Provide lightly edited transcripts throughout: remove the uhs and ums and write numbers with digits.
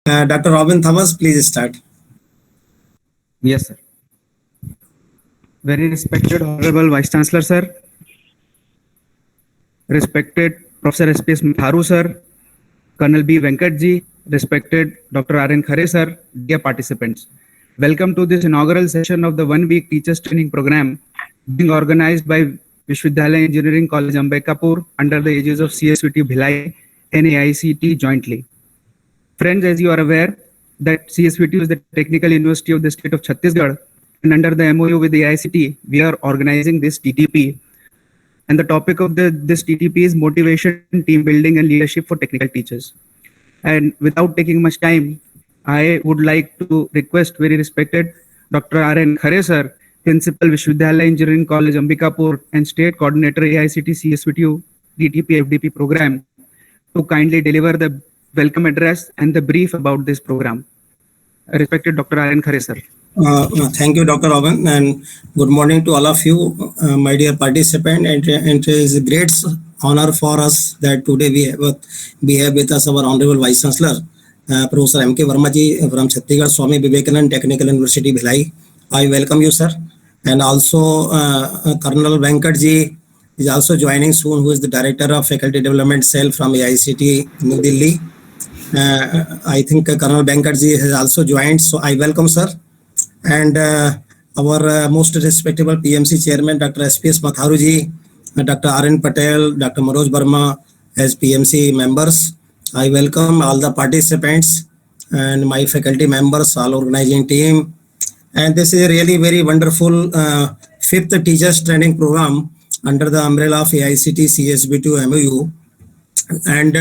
Dr. Robin Thomas, please start. Yes, sir. Very respected Honorable Vice Chancellor, sir. Respected Professor S.P.S. Matharu, sir. Colonel B. Venkatji. Respected Dr. R.N. Khare, sir. Dear participants. Welcome to this inaugural session of the one-week teachers training program being organized by Vishwavidyalaya Engineering College, Ambekapur under the aegis of CSVT Bhilai and AICT jointly. Friends, as you are aware, that CSVT is the Technical University of the state of Chhattisgarh, and under the MOU with the AICT, we are organizing this TTP. And the topic of this TTP is motivation, team building, and leadership for technical teachers. And without taking much time, I would like to request very respected Dr. R.N. Khare, sir, Principal Vishwavidyalaya Engineering College, Ambikapur, and State Coordinator AICT CSVTU TTP FDP program to kindly deliver the welcome address and the brief about this program. Respected Dr. R.N. Khare, sir. Thank you, Dr. Robin, and good morning to all of you, my dear participant. And it is a great honor for us that today we have with us our Honorable Vice Chancellor, Professor M.K. Verma ji from Chhattisgarh Swami Vivekanand Technical University, Bhilai. I welcome you, sir. And also Colonel Venkat ji is also joining soon, who is the Director of Faculty Development Cell from AICT, New Delhi. I think Colonel Venkat ji has also joined, so I welcome, sir. And our most respectable PMC Chairman, Dr. S.P.S. Matharu ji, Dr. R.N. Patel, Dr. Manoj Verma as PMC members. I welcome all the participants and my faculty members, all organizing team. And this is a really very wonderful fifth teachers training program under the umbrella of AICT CSB2 MOU. And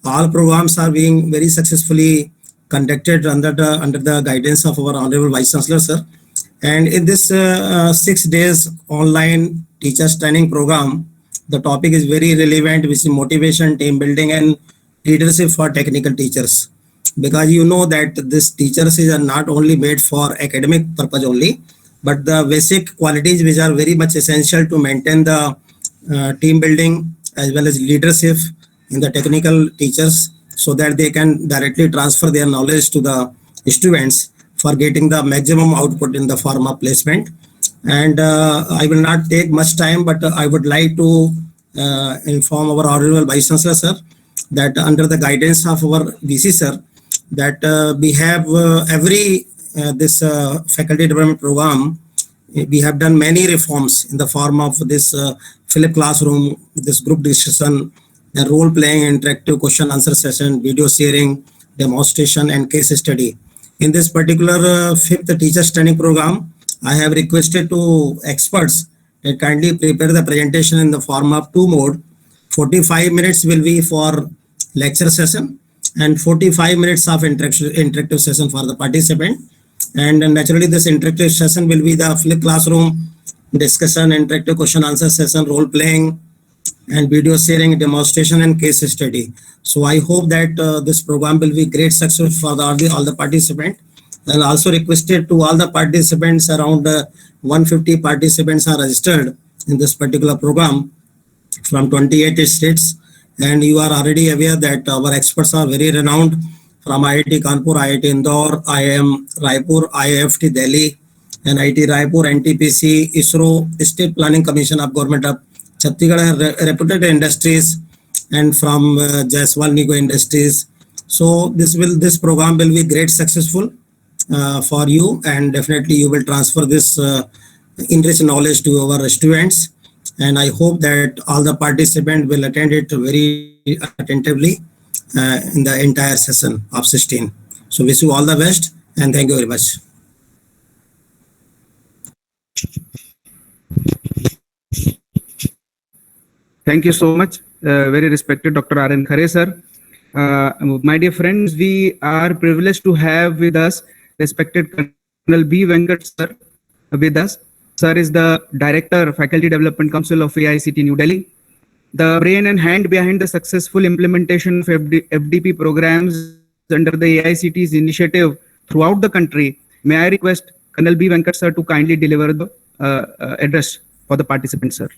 all programs are being very successfully conducted under the guidance of our Honorable Vice Chancellor, sir. And in this 6 days online teachers training program, the topic is very relevant, which is motivation, team building, and leadership for technical teachers. Because you know that this teachers is not only made for academic purpose only, but the basic qualities which are very much essential to maintain the team building as well as leadership in the technical teachers, so that they can directly transfer their knowledge to the students for getting the maximum output in the form of placement. And I will not take much time, but I would like to inform our Honorable Vice Chancellor, sir, that under the guidance of our VC, sir, that we have this faculty development program, we have done many reforms in the form of this Philip classroom, this group discussion, the role playing, interactive question answer session, video sharing, demonstration, and case study. In this particular fifth teachers training program, I have requested to experts that kindly prepare the presentation in the form of two mode. 45 minutes will be for lecture session and 45 minutes of interactive session for the participant. And naturally this interactive session will be the flip classroom discussion, interactive question answer session, role playing, and video sharing, demonstration, and case study. So I hope that this program will be great success for all the participants. And also requested to all the participants, around 150 participants are registered in this particular program from 28 states. And you are already aware that our experts are very renowned from IIT Kanpur, IIT Indore, IIM Raipur, IIFT Delhi, NIT Raipur, NTPC, ISRO, State Planning Commission of Government of Chhattisgarh, reputed industries, and from Jaiswal Nigo Industries. So this program will be great successful for you, and definitely you will transfer this enriched knowledge to our students. And I hope that all the participants will attend it very attentively in the entire session of 16. So wish you all the best, and thank you very much. Thank you so much, very respected Dr. R.N. Khare, sir. My dear friends, we are privileged to have with us respected Colonel B. Venkat, sir, with us. Sir is the Director, Faculty Development Council of AICT New Delhi, the brain and hand behind the successful implementation of FDP programs under the AICT's initiative throughout the country. May I request Colonel B. Venkat, sir, to kindly deliver the address for the participants, sir.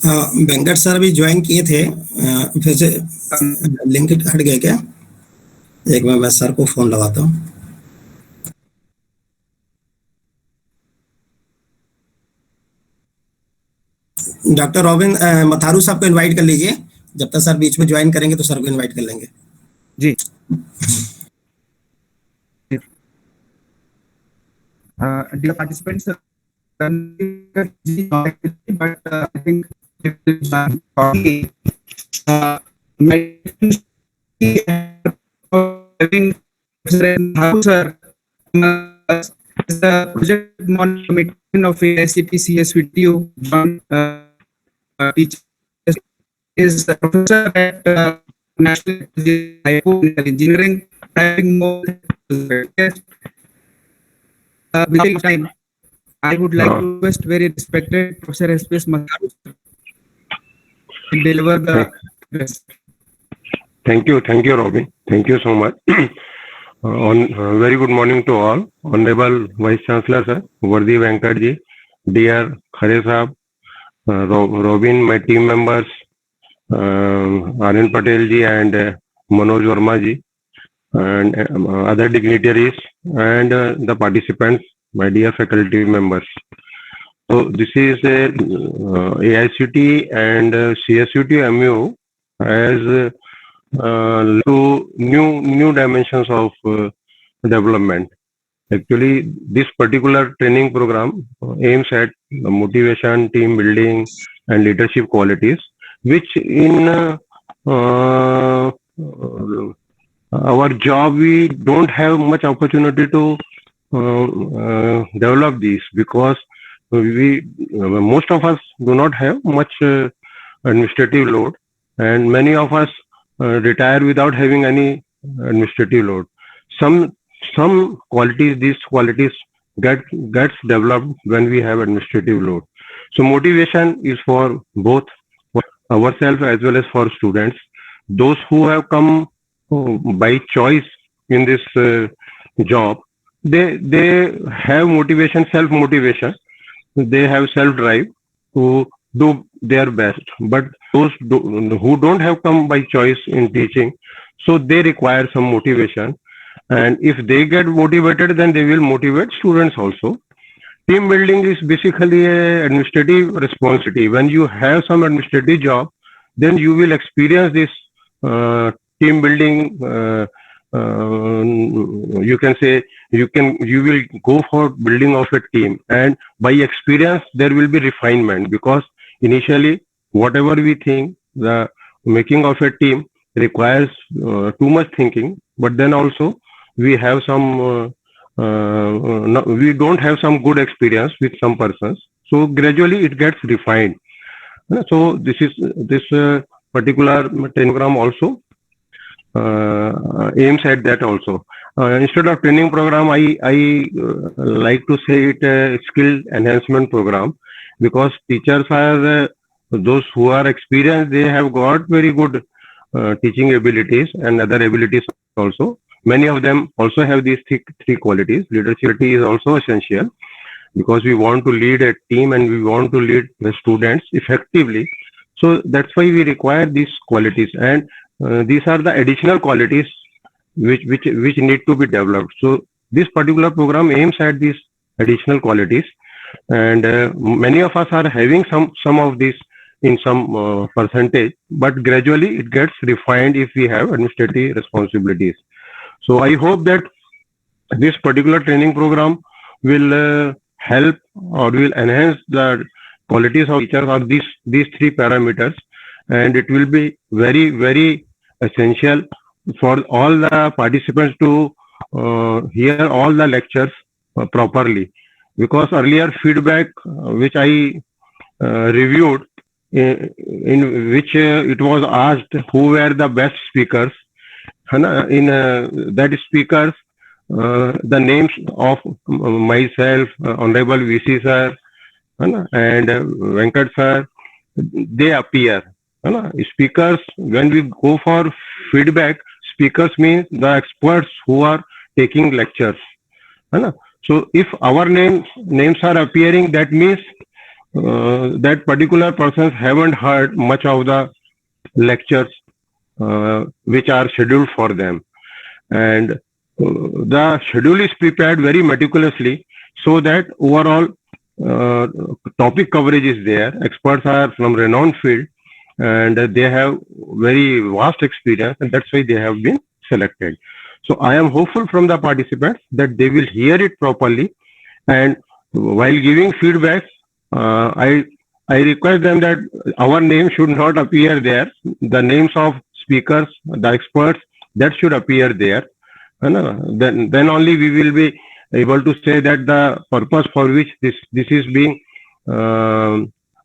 Venkat sir अभी join किए थे, फिर से link हट गया क्या? एक बार मैं सर को फोन लगाता हूँ। डॉक्टर रॉबिन मथारू साहब को इनवाइट कर लीजिए। जब तक सर बीच में ज्वाइन करेंगे तो सर को इनवाइट कर लेंगे। जी। Dear participants, but I think shortly, having sir, the project monitoring of AICT CSVTU teacher is the professor at National Engineering. Having more within time, I would like to request very respected Professor SPS Matharu to deliver the address. Thank you, Robin. Thank you so much. Very good morning to all. Honorable Vice Chancellor Sir, Worthy Venkat ji, dear Khare Sahab, Robin, my team members, Arun Patel ji and Manoj Verma ji, and other dignitaries and the participants, my dear faculty members. So this is AICT and CSUT MU as to new dimensions of development. Actually, this particular training program aims at motivation, team building, and leadership qualities, which in our job we don't have much opportunity to develop these, because most of us do not have much administrative load, and many of us retire without having any administrative load. Some qualities, these qualities gets developed when we have administrative load. So motivation is for both ourselves as well as for students. Those who have come by choice in this job, they have motivation, self motivation. They have self drive to do their best. But those who don't have come by choice in teaching, so they require some motivation. And if they get motivated, then they will motivate students also. Team building is basically a administrative responsibility. When you have some administrative job, then you will experience this team building. You can say you will go for building of a team, and by experience there will be refinement, because initially whatever we think, the making of a team requires too much thinking, but then also we have some we don't have some good experience with some persons, so gradually it gets refined. So this is this particular program also aims at that also. Instead of training program, I like to say it a skill enhancement program, because teachers are those who are experienced. They have got very good teaching abilities and other abilities also. Many of them also have these three qualities. Leadership is also essential, because we want to lead a team and we want to lead the students effectively. So that's why we require these qualities, and these are the additional qualities which need to be developed. So this particular program aims at these additional qualities, and many of us are having some of these in some percentage, but gradually it gets refined if we have administrative responsibilities. So I hope that this particular training program will help or will enhance the qualities of teachers, or these three parameters, and it will be very, very essential for all the participants to hear all the lectures properly. Because earlier feedback which I reviewed, in which it was asked who were the best speakers, in that speakers, the names of myself, Honorable VC sir, and Venkat sir, they appear. Speakers, when we go for feedback, speakers means the experts who are taking lectures. So if our names are appearing, that means that particular persons haven't heard much of the lectures which are scheduled for them. And the schedule is prepared very meticulously so that overall topic coverage is there. Experts are from renowned field and they have very vast experience, and that's why they have been selected. So I am hopeful from the participants that they will hear it properly, and while giving feedback, I request them that our name should not appear there. The names of speakers, the experts, that should appear there. Then only we will be able to say that the purpose for which this is being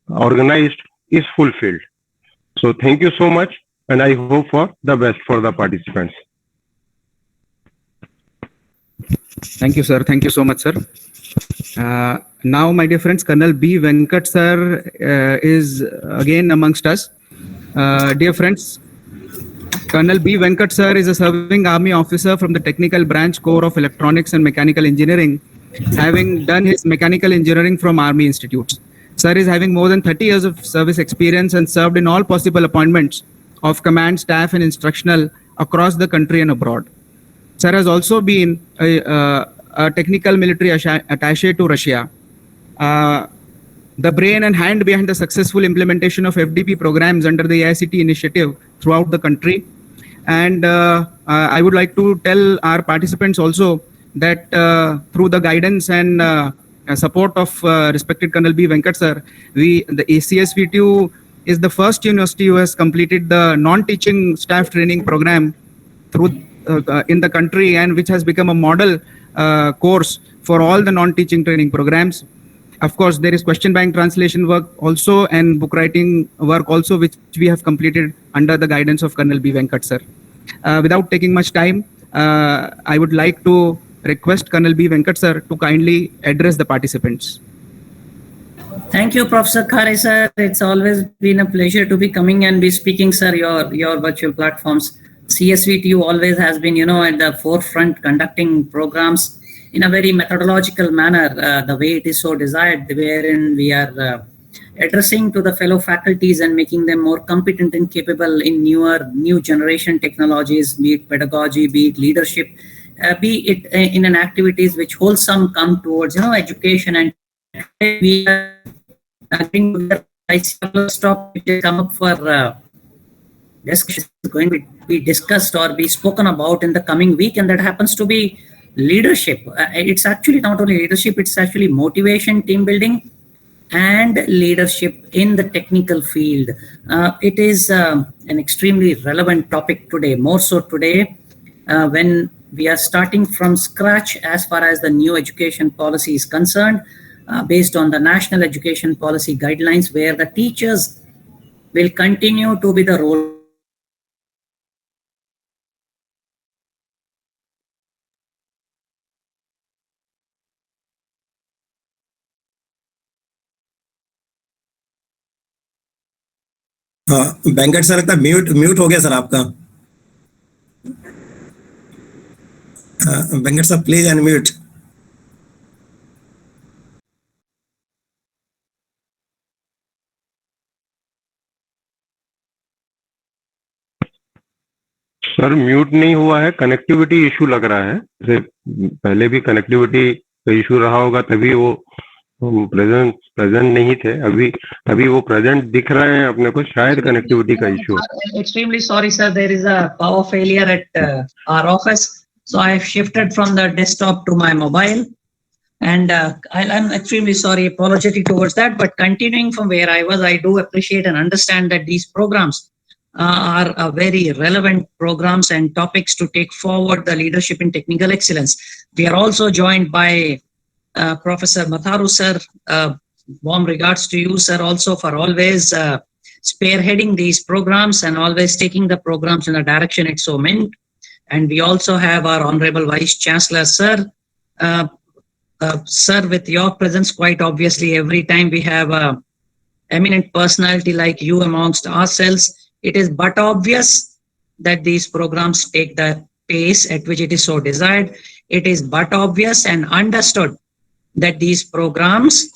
organized is fulfilled. So thank you so much, and I hope for the best for the participants. Thank you, sir. Thank you so much, sir. Now, my dear friends, Colonel B. Venkat sir is again amongst us. Dear friends, Colonel B. Venkat sir is a serving Army officer from the Technical Branch Corps of Electronics and Mechanical Engineering, having done his mechanical engineering from Army institutes. Sir is having more than 30 years of service experience and served in all possible appointments of command, staff, and instructional across the country and abroad. Sir has also been a technical military attaché to Russia. The brain and hand behind the successful implementation of FDP programs under the AICT initiative throughout the country. And I would like to tell our participants also that through the guidance and support of respected Colonel B. Venkat sir, the ACSVTU is the first university who has completed the non-teaching staff training program through in the country, and which has become a model course for all the non-teaching training programs. Of course, there is question bank translation work also and book writing work also, which we have completed under the guidance of Colonel B. Venkat sir. Without taking much time, I would like to request Colonel B. Venkat sir to kindly address the participants. Thank you, Professor Khare sir. It's always been a pleasure to be coming and be speaking, sir, your virtual platforms. CSVTU always has been, at the forefront conducting programs in a very methodological manner, the way it is so desired, wherein we are addressing to the fellow faculties and making them more competent and capable in new generation technologies, be it pedagogy, be it leadership, be it in an activities which wholesome come towards, education. And we are going to stop come up for discussion is going to be discussed or be spoken about in the coming week, and that happens to be leadership. It's actually not only leadership, it's actually motivation, team building, and leadership in the technical field. It is an extremely relevant topic today, more so today when we are starting from scratch as far as the new education policy is concerned, based on the national education policy guidelines, where the teachers will continue to be the role. Venkat sir लगता है mute हो गया sir आपका. Venkat sir please unmute. Sir mute नहीं हुआ है, connectivity issue लग रहा है. पहले भी कनेक्टिविटी का इशू रहा होगा, तभी वो प्रेजेंट नहीं थे. अभी वो प्रेजेंट दिख रहे हैं अपने को, शायद कनेक्टिविटी का issue. Extremely sorry sir, there is a power failure at our office, so I have shifted from the desktop to my mobile, and I'm extremely sorry, apologetic towards that. But continuing from where I was, I do appreciate and understand that these programs are very relevant programs and topics to take forward the leadership in technical excellence. We are also joined by Professor Matharu sir. Warm regards to you, sir, also for always spearheading these programs and always taking the programs in the direction it's so meant. And we also have our Honorable Vice Chancellor, sir. Sir, with your presence, quite obviously, every time we have a eminent personality like you amongst ourselves, it is but obvious that these programs take the pace at which it is so desired. It is but obvious and understood that these programs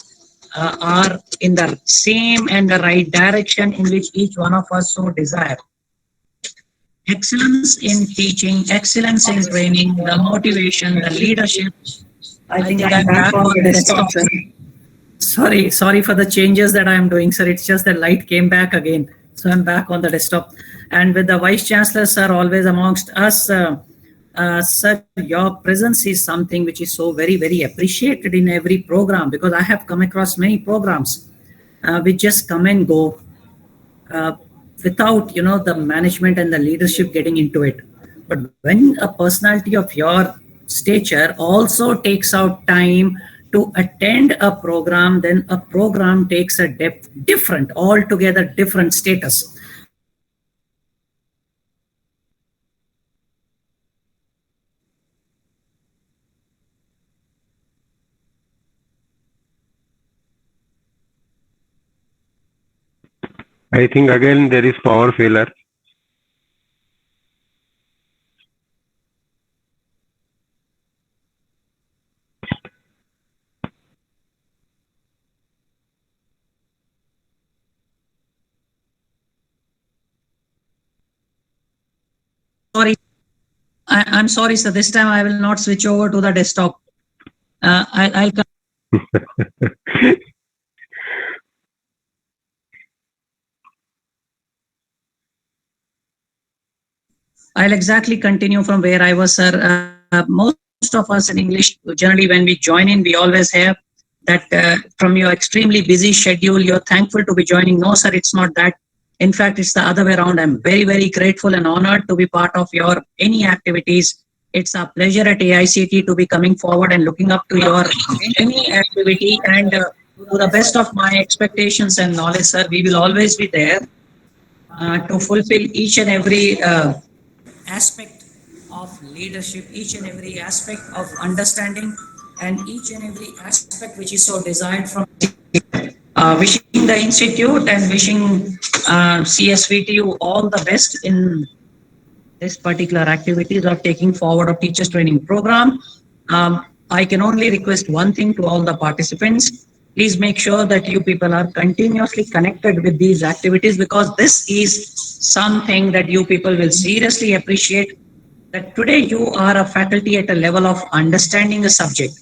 are in the same and the right direction in which each one of us so desire. Excellence in teaching, excellence in training, the motivation, the leadership. I think I'm back on the desktop. Sorry for the changes that I am doing, sir. It's just the light came back again. So I'm back on the desktop. And with the Vice Chancellor, sir, always amongst us, sir, your presence is something which is so very, very appreciated in every program, because I have come across many programs which just come and go without, the management and the leadership getting into it. But when a personality of your stature also takes out time to attend a program, then a program takes a altogether different status. I think again there is power failure. Sorry, I'm sorry, sir. This time I will not switch over to the desktop. I'll exactly continue from where I was, sir. Most of us in English, generally when we join in, we always have that from your extremely busy schedule, you're thankful to be joining. No, sir, it's not that. In fact, it's the other way around. I'm very, very grateful and honored to be part of your any activities. It's a pleasure at AICT to be coming forward and looking up to your any activity, and to the best of my expectations and knowledge, sir, we will always be there to fulfill each and every aspect of leadership, each and every aspect of understanding, and each and every aspect which is so desired from wishing the institute and wishing CSVTU all the best in this particular activities of taking forward of teachers training program. I can only request one thing to all the participants. Please make sure that you people are continuously connected with these activities, because this is something that you people will seriously appreciate, that today you are a faculty at a level of understanding a subject.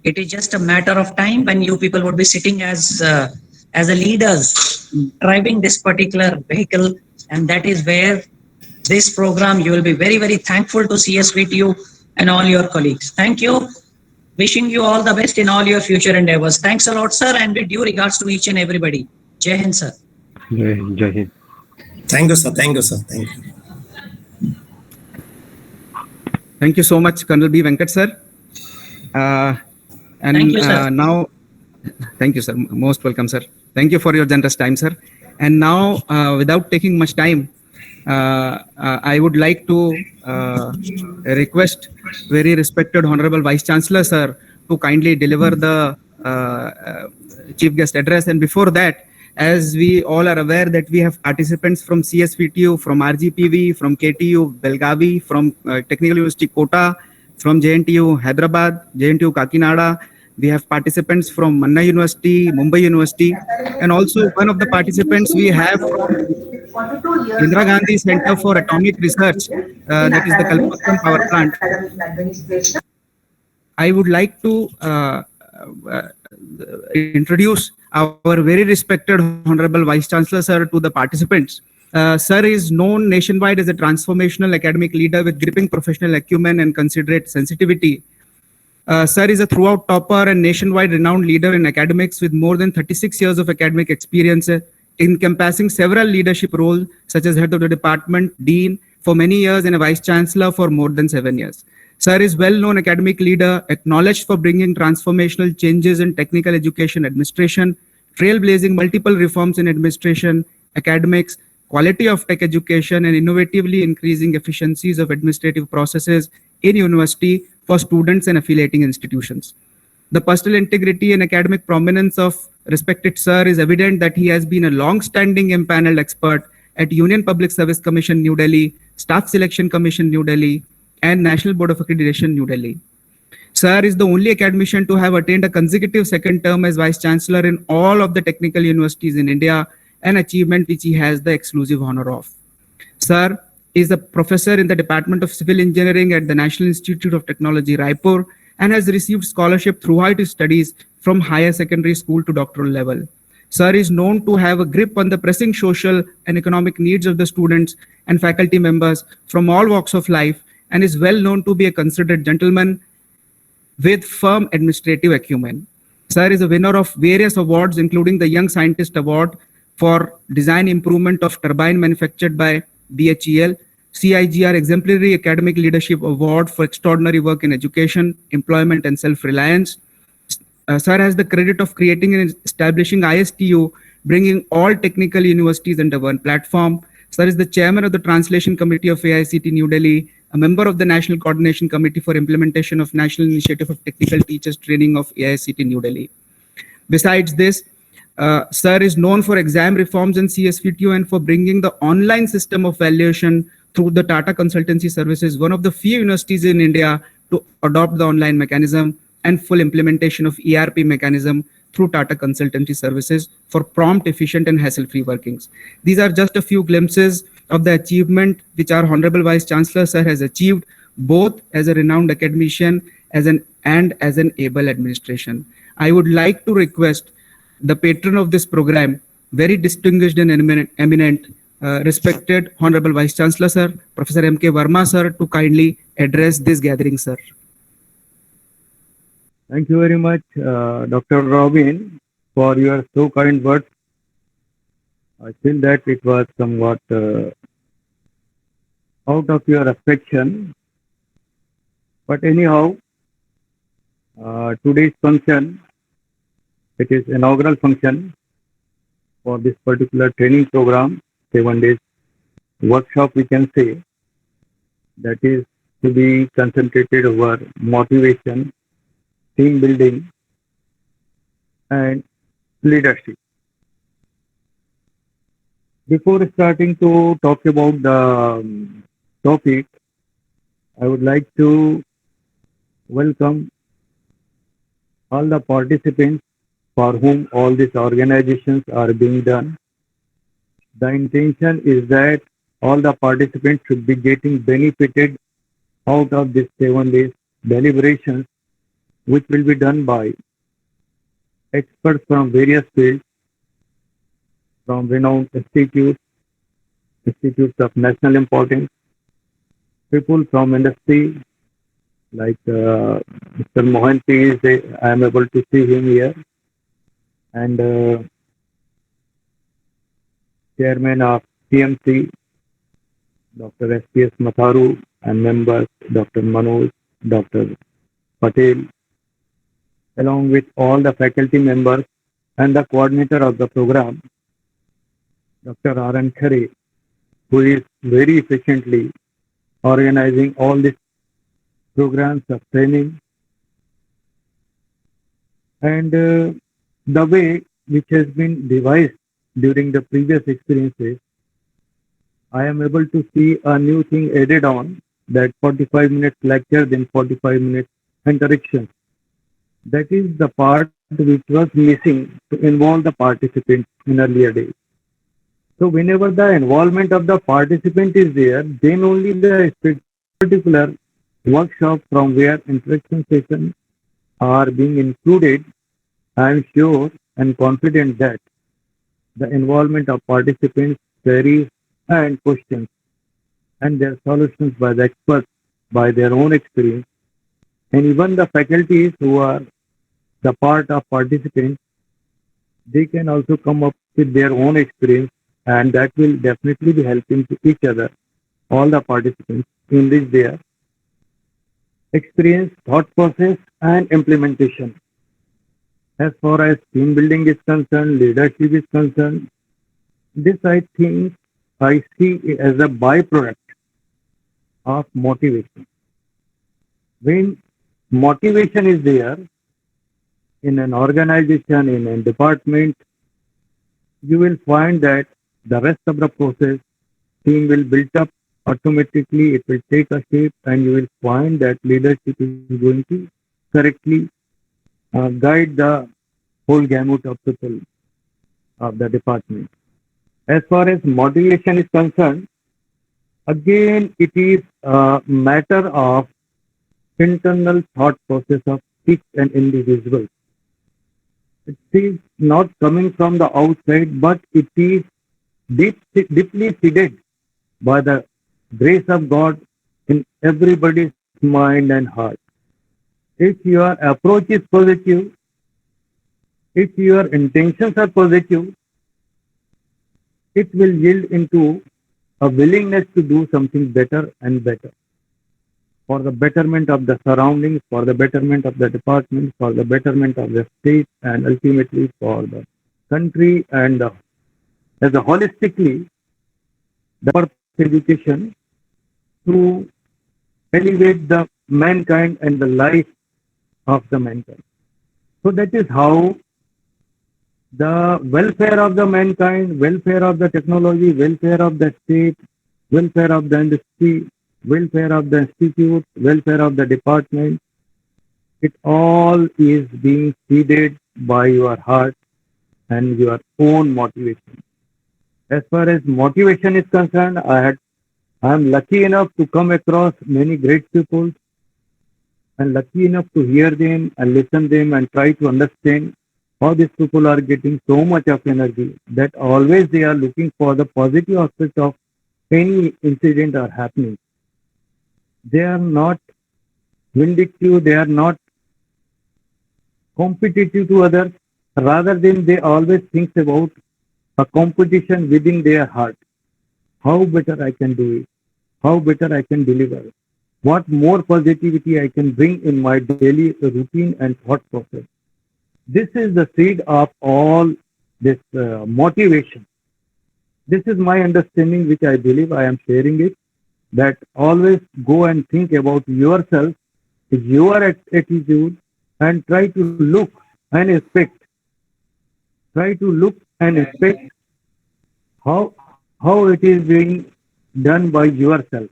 It is just a matter of time when you people would be sitting as a leaders driving this particular vehicle, and that is where this program you will be very, very thankful to CSVTU and all your colleagues. Thank you. Wishing you all the best in all your future endeavors. Thanks a lot, sir, and with due regards to each and everybody. Jai Hind, sir. Jai Hind. Thank you, sir. Thank you, sir. Thank you. Thank you so much, Colonel B. Venkat, sir. Thank you, sir. Now, thank you, sir. Most welcome, sir. Thank you for your generous time, sir. And now, without taking much time, I would like to request very respected Honorable Vice Chancellor, sir, to kindly deliver the Chief Guest address. And before that, as we all are aware that we have participants from CSVTU, from RGPV, from KTU Belgavi, from Technical University Kota, from JNTU Hyderabad, JNTU Kakinada. We have participants from Manna University, Mumbai University, and also one of the participants we have from Indira Gandhi Center for Atomic Research, that is the Kalpakam Power Plant. I would like to introduce our very respected Honorable Vice Chancellor, sir, to the participants. Sir is known nationwide as a transformational academic leader with gripping professional acumen and considerate sensitivity. Sir is a throughout topper and nationwide renowned leader in academics with more than 36 years of academic experience, encompassing several leadership roles such as head of the department, dean for many years, and a vice chancellor for more than 7 years. Sir is well-known academic leader, acknowledged for bringing transformational changes in technical education administration, trailblazing multiple reforms in administration, academics, quality of tech education, and innovatively increasing efficiencies of administrative processes in university for students and affiliating institutions. The personal integrity and academic prominence of respected sir is evident that he has been a long-standing empaneled expert at Union Public Service Commission, New Delhi, Staff Selection Commission, New Delhi, and National Board of Accreditation, New Delhi. Sir is the only academician to have attained a consecutive second term as Vice Chancellor in all of the technical universities in India, an achievement which he has the exclusive honor of. Sir is a professor in the Department of Civil Engineering at the National Institute of Technology, Raipur, and has received scholarship throughout his studies from higher secondary school to doctoral level. Sir is known to have a grip on the pressing social and economic needs of the students and faculty members from all walks of life, and is well known to be a considered gentleman with firm administrative acumen. Sir is a winner of various awards, including the Young Scientist Award for Design Improvement of Turbine manufactured by BHEL, CIGR Exemplary Academic Leadership Award for Extraordinary Work in Education, Employment and Self-Reliance. Sir has the credit of creating and establishing ISTU, bringing all technical universities under one platform. Sir is the chairman of the Translation Committee of AICT New Delhi, a member of the National Coordination Committee for Implementation of National Initiative of Technical Teachers Training of AICT New Delhi. Besides this, Sir is known for exam reforms in CSVTU and for bringing the online system of valuation through the Tata Consultancy Services, one of the few universities in India to adopt the online mechanism, and full implementation of ERP mechanism through Tata Consultancy Services for prompt, efficient, and hassle-free workings. These are just a few glimpses of the achievement which our Honorable Vice Chancellor Sir has achieved, both as a renowned academician as an able administration. I would like to request the patron of this program, very distinguished and eminent, respected Honorable Vice Chancellor Sir, Professor M.K. Verma Sir, to kindly address this gathering, sir. Thank you very much, Dr. Robin, for your so kind words. I feel that it was somewhat out of your affection. But anyhow, today's function, it is inaugural function for this particular training program, 7 days workshop, we can say, that is to be concentrated over motivation, team building, and leadership. Before starting to talk about the topic, I would like to welcome all the participants for whom all these organizations are being done. The intention is that all the participants should be getting benefited out of this 7 days deliberations, which will be done by experts from various fields, from renowned institutes of national importance, people from industry, like Mr. Mohanty, I am able to see him here, and Chairman of TMC, Dr. S.P.S. Matharu, and members Dr. Manoj, Dr. Patel, along with all the faculty members and the coordinator of the program, Dr. R.N. Khare, who is very efficiently organizing all these programs of training. And the way which has been devised during the previous experiences, I am able to see a new thing added on, that 45 minutes lecture, then 45 minutes interaction. That is the part which was missing to involve the participants in earlier days. So whenever the involvement of the participant is there, then only the particular workshop from where interaction sessions are being included, I am sure and confident that the involvement of participants, queries and questions and their solutions by the experts, by their own experience, and even the faculties who are the part of participants, they can also come up with their own experience, and that will definitely be helping to each other, all the participants, enrich their experience, thought process and implementation. As far as team building is concerned, leadership is concerned, this I think I see as a byproduct of motivation. When motivation is there in an organization, in a department, you will find that the rest of the process, team will build up automatically, it will take a shape, and you will find that leadership is going to correctly guide the whole gamut of people of the department. As far as motivation is concerned, again, it is a matter of internal thought process of each and individual. It is not coming from the outside, but it is deeply seated by the grace of God in everybody's mind and heart. If your approach is positive, if your intentions are positive, it will yield into a willingness to do something better and better for the betterment of the surroundings, for the betterment of the department, for the betterment of the state, and ultimately for the country and as a holistically the purpose of education to elevate the mankind and the life of the mankind. So that is how the welfare of the mankind, welfare of the technology, welfare of the state, welfare of the industry, welfare of the institute, welfare of the department, it all is being seeded by your heart and your own motivation. As far as motivation is concerned, I am lucky enough to come across many great people and lucky enough to hear them and listen them and try to understand how these people are getting so much of energy that always they are looking for the positive aspect of any incident or happening. They are not vindictive, they are not competitive to others, rather than they always think about a competition within their heart. How better I can do it, how better I can deliver, what more positivity I can bring in my daily routine and thought process. This is the seed of all this motivation. This is my understanding, which I believe I am sharing it, that always go and think about yourself, your attitude, and try to look and inspect. Try to look and inspect how it is being done by yourself.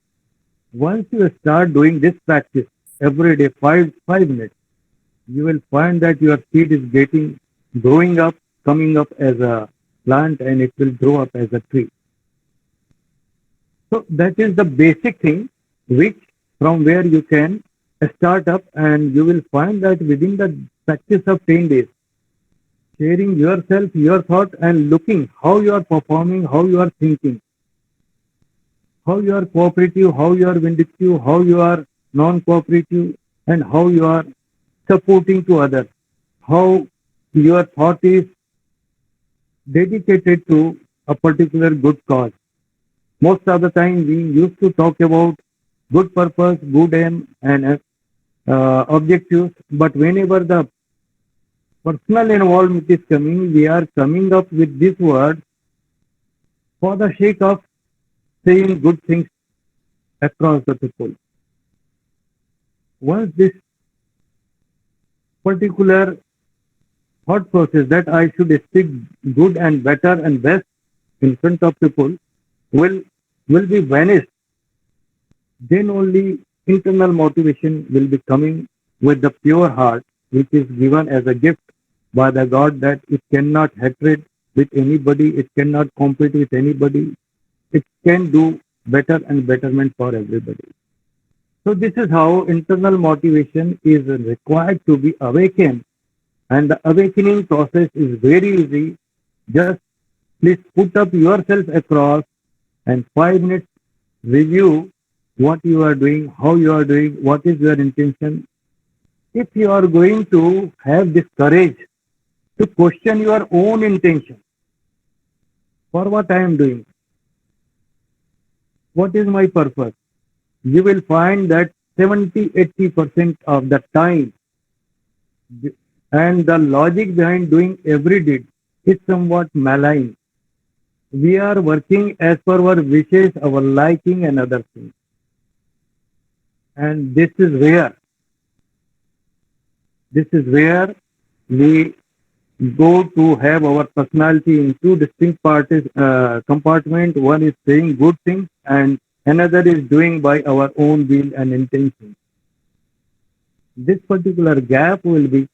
Once you start doing this practice every day, 5 minutes, you will find that your seed is growing up, coming up as a plant, and it will grow up as a tree. So that is the basic thing which from where you can start up, and you will find that within the practice of 10 days, sharing yourself, your thought, and looking how you are performing, how you are thinking, how you are cooperative, how you are vindictive, how you are non-cooperative, and how you are supporting to others, how your thought is dedicated to a particular good cause. Most of the time we used to talk about good purpose, good aim, and objectives, but whenever the personal involvement is coming, we are coming up with this word for the sake of saying good things across the people. Once this particular thought process that I should speak good and better and best in front of people will be vanished, then only internal motivation will be coming with the pure heart, which is given as a gift by the God, that it cannot hatred with anybody, it cannot compete with anybody, it can do better and betterment for everybody. So this is how internal motivation is required to be awakened, and the awakening process is very easy. Just please put up yourself across and 5 minutes review what you are doing, how you are doing, what is your intention. If you are going to have this courage to question your own intention, for what I am doing, what is my purpose, you will find that 70-80% of the time and the logic behind doing every deed is somewhat malign. We are working as per our wishes, our liking, and other things. And this is where we go to have our personality in two distinct compartments. One is saying good things and another is doing by our own will and intention. This particular gap will be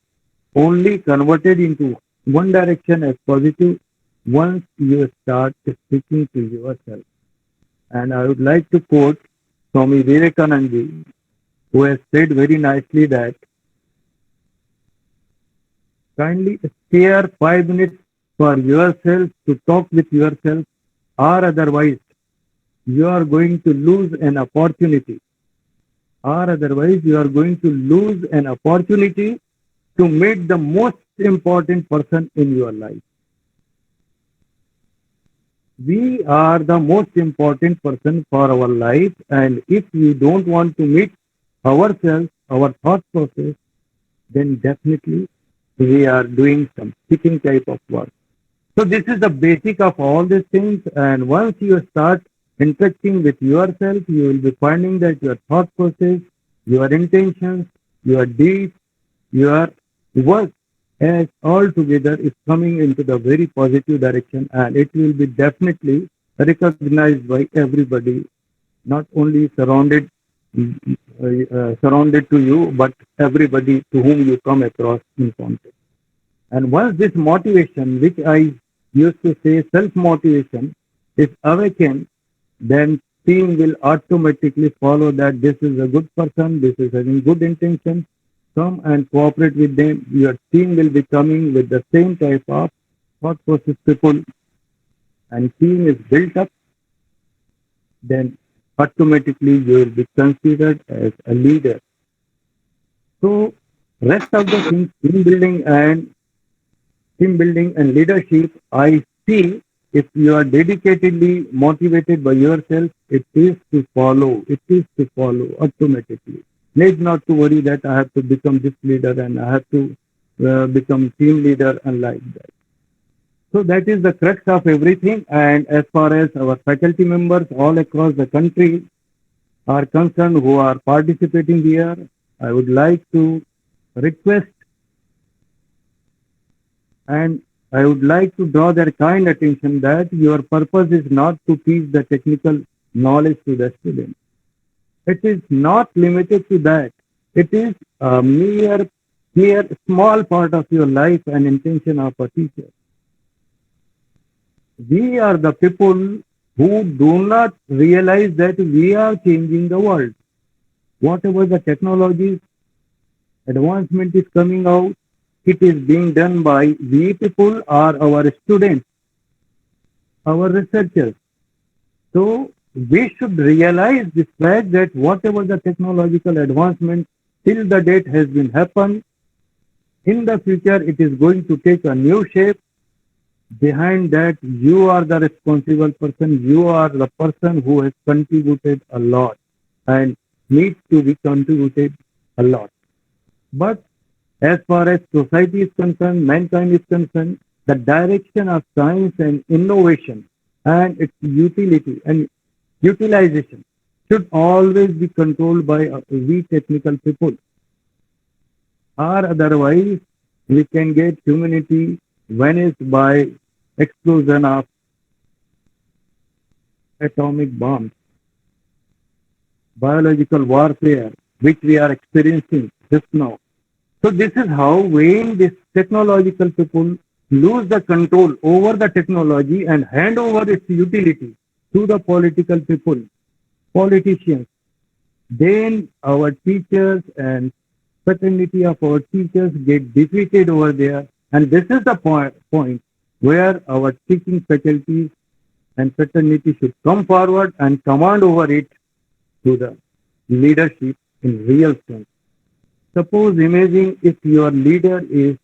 only converted into one direction as positive once you start speaking to yourself. And I would like to quote Swami Vivekananda, who has said very nicely that kindly spare 5 minutes for yourself to talk with yourself, or otherwise you are going to lose an opportunity. Or otherwise you are going to lose an opportunity to meet the most important person in your life. We are the most important person for our life, and if we don't want to meet ourselves, our thought process, then definitely we are doing some speaking type of work. So this is the basic of all these things, and once you start interacting with yourself, you will be finding that your thought process, your intentions, your deeds, your work as all together is coming into the very positive direction, and it will be definitely recognized by everybody, not only surrounded to you, but everybody to whom you come across in contact. And once this motivation, which I used to say self-motivation, is awakened, then team will automatically follow that this is a good person, this is having good intention, come and cooperate with them. Your team will be coming with the same type of thought process people, and team is built up, then automatically you will be considered as a leader. So rest of the things, team building and leadership, I see if you are dedicatedly motivated by yourself, it is to follow automatically. Need not to worry that I have to become this leader and I have to become team leader and like that. So that is the crux of everything. And as far as our faculty members all across the country are concerned who are participating here, I would like to request and I would like to draw their kind attention that your purpose is not to teach the technical knowledge to the students. It is not limited to that. It is a mere small part of your life and intention of a teacher. We are the people who do not realize that we are changing the world. Whatever the technologies, advancement is coming out, it is being done by we people or our students, our researchers. So we should realize this fact that whatever the technological advancement till the date has been happened, in the future it is going to take a new shape. Behind that, you are the responsible person. You are the person who has contributed a lot and needs to be contributed a lot. But as far as society is concerned, mankind is concerned, the direction of science and innovation and its utility and utilization should always be controlled by we technical people. Or otherwise, we can get humanity vanished by explosion of atomic bombs, biological warfare, which we are experiencing just now. So this is how when these technological people lose the control over the technology and hand over its utility to the political people, politicians, then our teachers and fraternity of our teachers get defeated over there. And this is the point where our teaching faculties and fraternity should come forward and command over it to the leadership in real sense. Suppose imagine if your leader is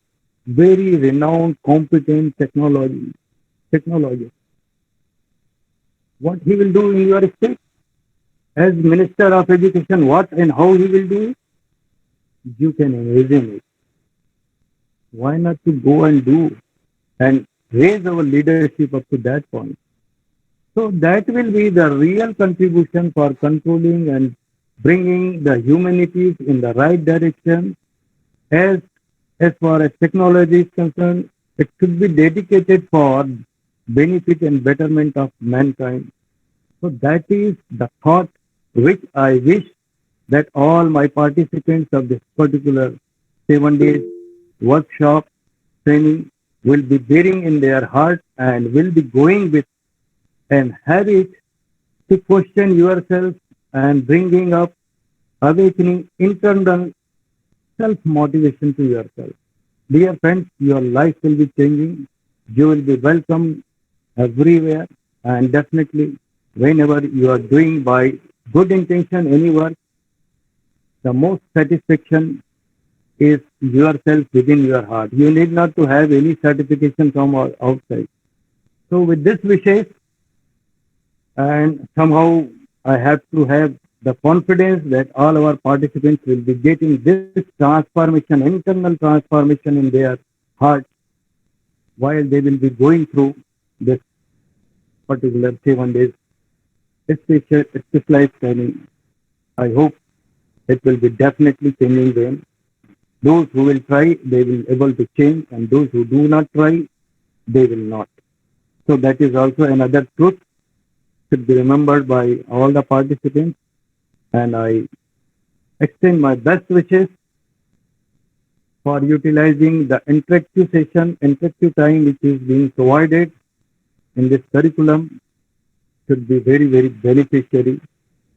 very renowned, competent technologist. What he will do in your state? As Minister of Education, what and how he will do it? You can imagine it. Why not to go and do and raise our leadership up to that point? So that will be the real contribution for controlling and bringing the humanities in the right direction. As far as technology is concerned, it should be dedicated for benefit and betterment of mankind. So that is the thought which I wish that all my participants of this particular 7 days workshop training will be bearing in their heart and will be going with an habit to question yourself and bringing up, awakening internal self-motivation to yourself. Dear friends, your life will be changing. You will be welcome everywhere, and definitely whenever you are doing by good intention any work, the most satisfaction is yourself within your heart. You need not to have any certification from outside. So with this wishes, and somehow I have to have the confidence that all our participants will be getting this transformation, internal transformation in their heart while they will be going through this particular 7 days specialized training. I hope it will be definitely changing them. Those who will try, they will able to change, and those who do not try, they will not. So that is also another truth should be remembered by all the participants, and I extend my best wishes for utilizing the interactive time which is being provided in this curriculum should be very, very beneficiary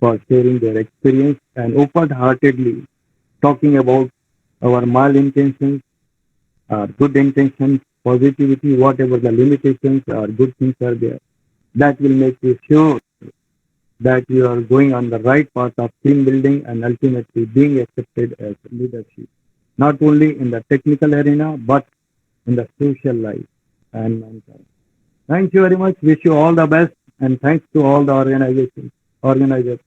for sharing their experience and open-heartedly talking about our mal-intentions, our good intentions, positivity, whatever the limitations or good things are there. That will make you sure that you are going on the right path of team building and ultimately being accepted as leadership, not only in the technical arena, but in the social life and mankind. Thank you very much. Wish you all the best, and thanks to all the organizers.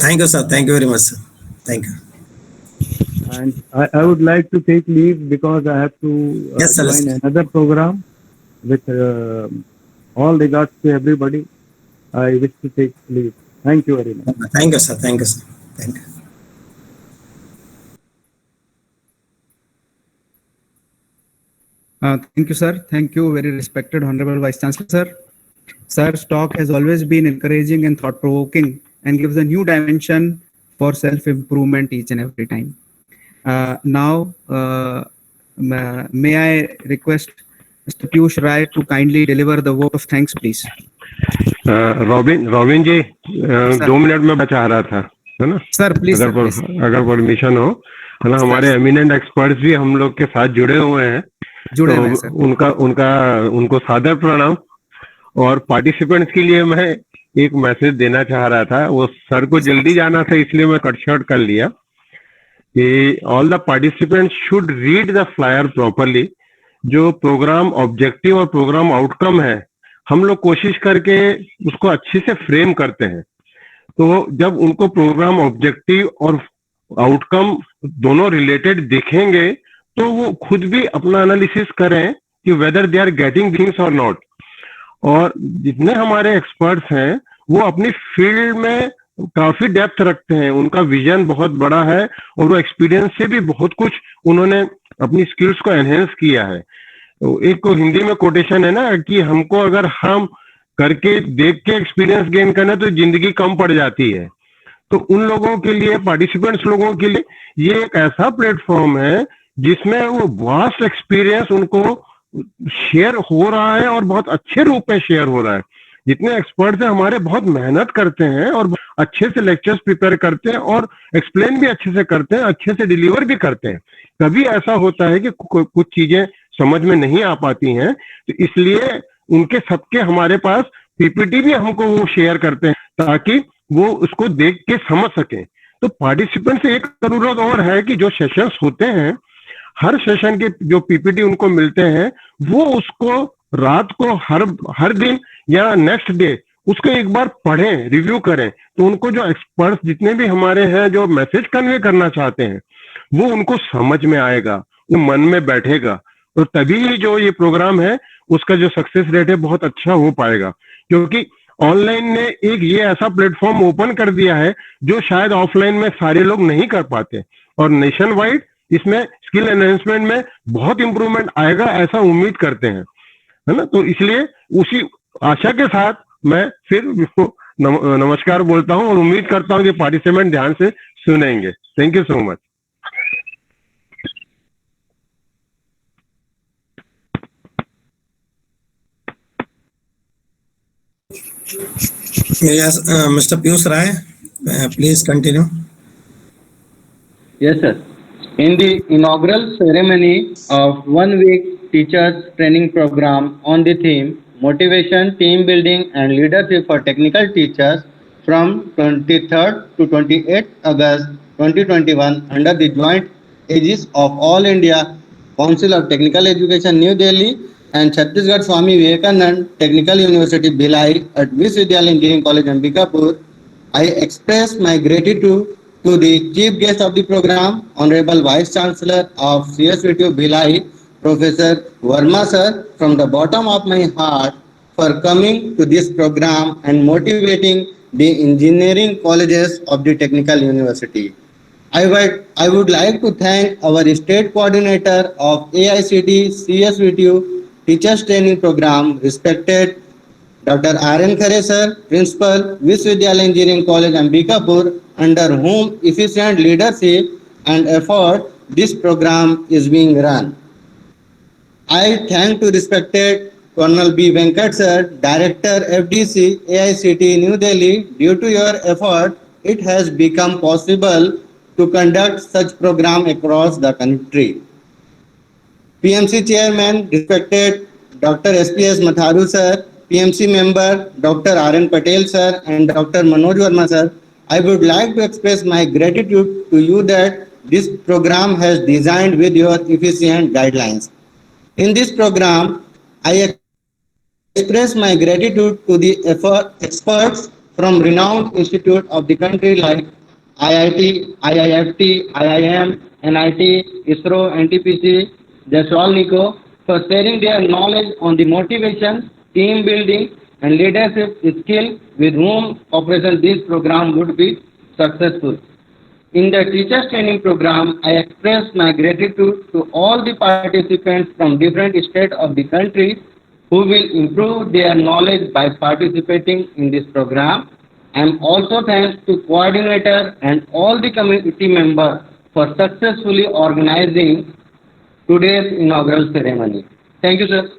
Thank you, sir. Thank you very much, sir. Thank you. And I would like to take leave because I have to Yes, sir. join another program. With all regards to everybody, I wish to take leave. Thank you very much. Thank you, sir. Thank you, sir. Thank you. Thank you, sir. Thank you, very respected Honorable Vice Chancellor, sir. Sir's talk has always been encouraging and thought-provoking and gives a new dimension for self-improvement each and every time. Now, may I request Mr. Piyush Rai to kindly deliver the vote of thanks, please. Robin ji 2 minute में बचा रहा था, है ना Sir, please. अगर permission हो, है ना, हमारे एमिनेंट एक्सपर्ट्स भी हम लोग के साथ जुड़े हुए हैं, जुड़े हुए हैं सर। उनको सादर प्रणाम। और पार्टिसिपेंट्स के लिए मैं एक मैसेज देना चाह रहा था, वो सर को जल्दी जाना था इसलिए मैं कट शॉर्ट कर लिया कि all the participants should read the flyer properly. जो प्रोग्राम ऑब्जेक्टिव और प्रोग्राम आउटकम है, हम लोग कोशिश करके उसको अच्छे से फ्रेम करते हैं। तो जब उनको प्रोग्राम ऑब्जेक्टिव और आउटकम दोनों रिलेटेड दिखेंगे तो वो खुद भी अपना एनालिसिस करें कि whether they are getting things और नॉट। और जितने हमारे एक्सपर्ट्स हैं वो अपनी फील्ड में काफी डेप्थ रखते हैं, उनका विजन बहुत बड़ा है और वो एक्सपीरियंस से भी बहुत कुछ उन्होंने अपनी स्किल्स को एनहेंस किया है। तो एक हिंदी में कोटेशन है ना कि हमको अगर हम करके देख के एक्सपीरियंस गेन करना तो जिंदगी कम पड़ जाती है। तो उन लोगों के लिए, पार्टिसिपेंट्स लोगों के लिए ये एक ऐसा प्लेटफॉर्म है जिसमें वो वास्ट एक्सपीरियंस उनको शेयर हो रहा है और बहुत अच्छे रूप में शेयर हो रहा है। जितने एक्सपर्ट्स हैं हमारे बहुत मेहनत करते हैं और अच्छे से लेक्चर्स प्रिपेयर करते हैं और एक्सप्लेन भी अच्छे से करते हैं, अच्छे से डिलीवर भी करते हैं। कभी ऐसा होता है कि कुछ चीजें समझ में नहीं आ पाती हैं, तो इसलिए उनके सबके हमारे पास पीपीटी भी हमको वो शेयर करते हैं ताकि वो उसको देख के समझ सकें। तो पार्टिसिपेंट से एक जरूरत और है कि जो सेशंस होते हैं, हर सेशन के जो पीपीटी उनको मिलते हैं वो उसको रात को हर दिन या नेक्स्ट डे उसको एक बार पढ़ें, रिव्यू करें, तो उनको जो एक्सपर्ट्स जितने भी हमारे हैं जो मैसेज कन्वे करना चाहते हैं वो उनको समझ में आएगा, वो मन में बैठेगा। तो तभी जो ये प्रोग्राम है उसका जो सक्सेस रेट है बहुत अच्छा हो पाएगा, क्योंकि ऑनलाइन ने एक ये ऐसा प्लेटफॉर्म ओपन कर दिया है जो शायद ऑफलाइन में सारे लोग नहीं कर पाते। और नेशन वाइड इसमें स्किल एनहेंसमेंट में बहुत इंप्रूवमेंट आएगा ऐसा उम्मीद करते हैं, है ना। तो इसलिए उसी आशा के साथ मैं फिर नमस्कार बोलता हूं और उम्मीद करता हूं कि पार्टिसिपेंट ध्यान से सुनेंगे। Thank you so much. Yes, Mr. Piyush Rai, please continue. Yes, sir. In the inaugural ceremony of 1 week teachers training program on the theme Motivation, Team Building and Leadership for Technical Teachers from 23rd to 28th August 2021 under the joint aegis of All India Council of Technical Education New Delhi and Chhattisgarh Swami Vivekanand Technical University Bhilai at Viswavidyalaya Engineering College Ambikapur, I express my gratitude to the chief guest of the program, Honorable Vice Chancellor of CSVTU Bhilai, Professor Verma sir, from the bottom of my heart for coming to this program and motivating the engineering colleges of the Technical University. I would like to thank our state coordinator of AICT CSVTU Teachers Training Program, respected Dr. R.N. Khare sir, Principal, Viswavidyalaya Engineering College, Ambikapur, under whom efficient leadership and effort this program is being run. I thank to respected Colonel B. Venkat sir, Director FDC, AICT New Delhi. Due to your effort, it has become possible to conduct such program across the country. PMC Chairman, respected Dr. SPS Matharu sir, PMC member Dr. R.N. Patel sir and Dr. Manoj Verma sir, I would like to express my gratitude to you that this program has designed with your efficient guidelines. In this program, I express my gratitude to the experts from renowned institutes of the country like IIT, IIFT, IIM, NIT, ISRO, NTPC, Jasolniko for sharing their knowledge on the motivation, team building, and leadership skill with whom operation this program would be successful. In the teachers training program, I express my gratitude to all the participants from different states of the country who will improve their knowledge by participating in this program. I am also thanks to coordinator and all the committee members for successfully organizing today's inaugural ceremony. Thank you, sir.